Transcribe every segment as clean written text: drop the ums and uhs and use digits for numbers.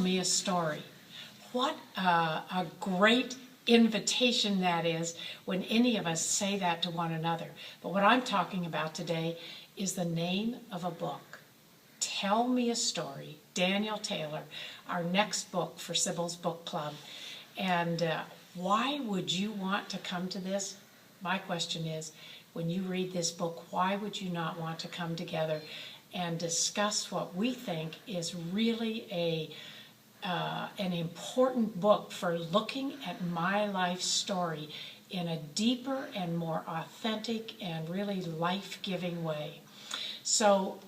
me a story. What a great invitation that is when any of us say that to one another. But what I'm talking about today is the name of a book. Tell Me a Story, Daniel Taylor, our next book for Sibyl's Book Club. And why would you want to come to this? My question is, when you read this book, why would you not want to come together and discuss what we think is really an important book for looking at my life story in a deeper and more authentic and really life-giving way? So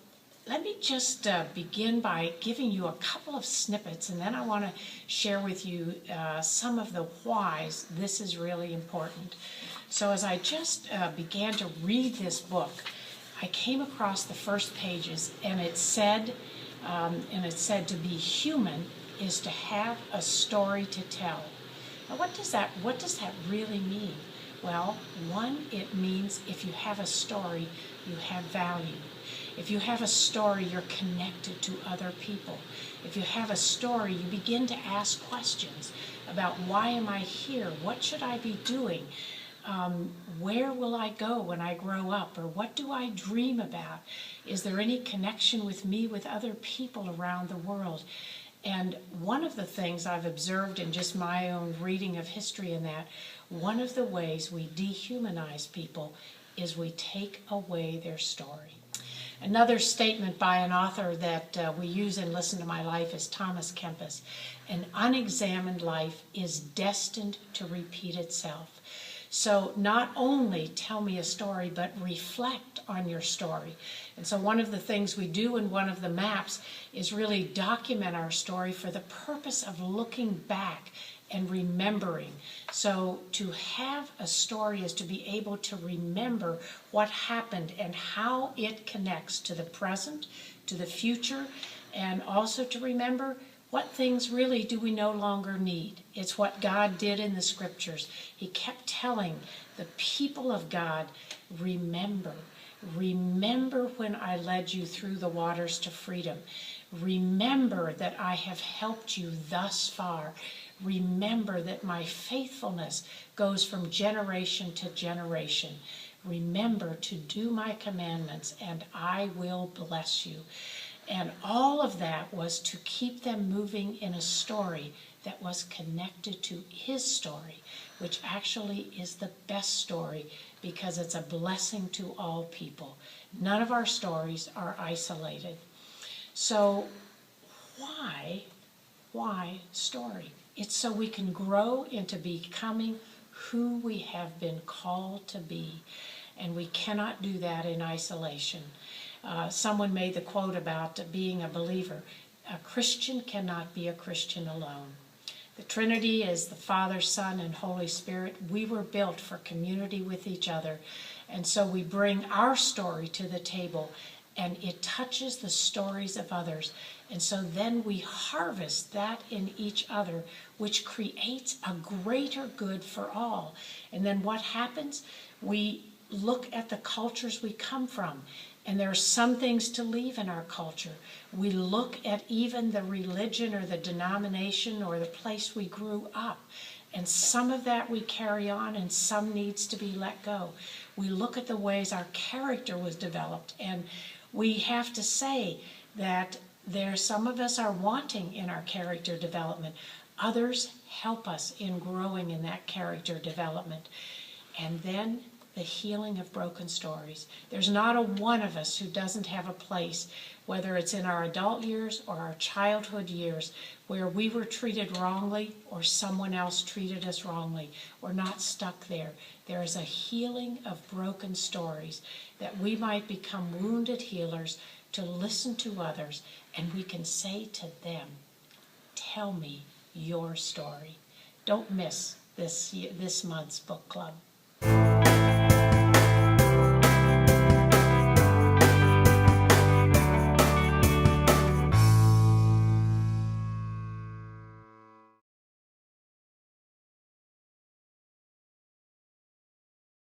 let me just begin by giving you a couple of snippets, and then I want to share with you some of the whys this is really important. So as I just began to read this book, I came across the first pages, and it said to be human is to have a story to tell. Now, what does that really mean? Well, one, it means if you have a story, you have value. If you have a story, you're connected to other people. If you have a story, you begin to ask questions about why am I here? What should I be doing? Where will I go when I grow up? Or what do I dream about? Is there any connection with me with other people around the world? And one of the things I've observed in just my own reading of history in that, one of the ways we dehumanize people is we take away their story. Another statement by an author that we use in Listen to My Life is Thomas Kempis. An unexamined life is destined to repeat itself. So not only tell me a story, but reflect on your story. And so one of the things we do in one of the maps is really document our story for the purpose of looking back and remembering. So to have a story is to be able to remember what happened and how it connects to the present, to the future, and also to remember what things really do we no longer need. It's what God did in the scriptures. He kept telling the people of God, remember. Remember when I led you through the waters to freedom. Remember that I have helped you thus far. Remember that my faithfulness goes from generation to generation. Remember to do my commandments, and I will bless you. And all of that was to keep them moving in a story that was connected to his story, which actually is the best story because it's a blessing to all people. None of our stories are isolated. So why story? It's so we can grow into becoming who we have been called to be. And we cannot do that in isolation. Someone made the quote about being a believer. A Christian cannot be a Christian alone. The Trinity is the Father, Son, and Holy Spirit. We were built for community with each other. And so we bring our story to the table, and it touches the stories of others. And so then we harvest that in each other, which creates a greater good for all. And then what happens? We look at the cultures we come from, and there are some things to leave in our culture. We look at even the religion or the denomination or the place we grew up, and some of that we carry on and some needs to be let go. We look at the ways our character was developed, and we have to say that some of us are wanting in our character development. Others help us in growing in that character development. And then the healing of broken stories. There's not a one of us who doesn't have a place, whether it's in our adult years or our childhood years, where we were treated wrongly or someone else treated us wrongly. We're not stuck there. There is a healing of broken stories that we might become wounded healers to listen to others, and we can say to them, tell me your story. Don't miss this month's book club.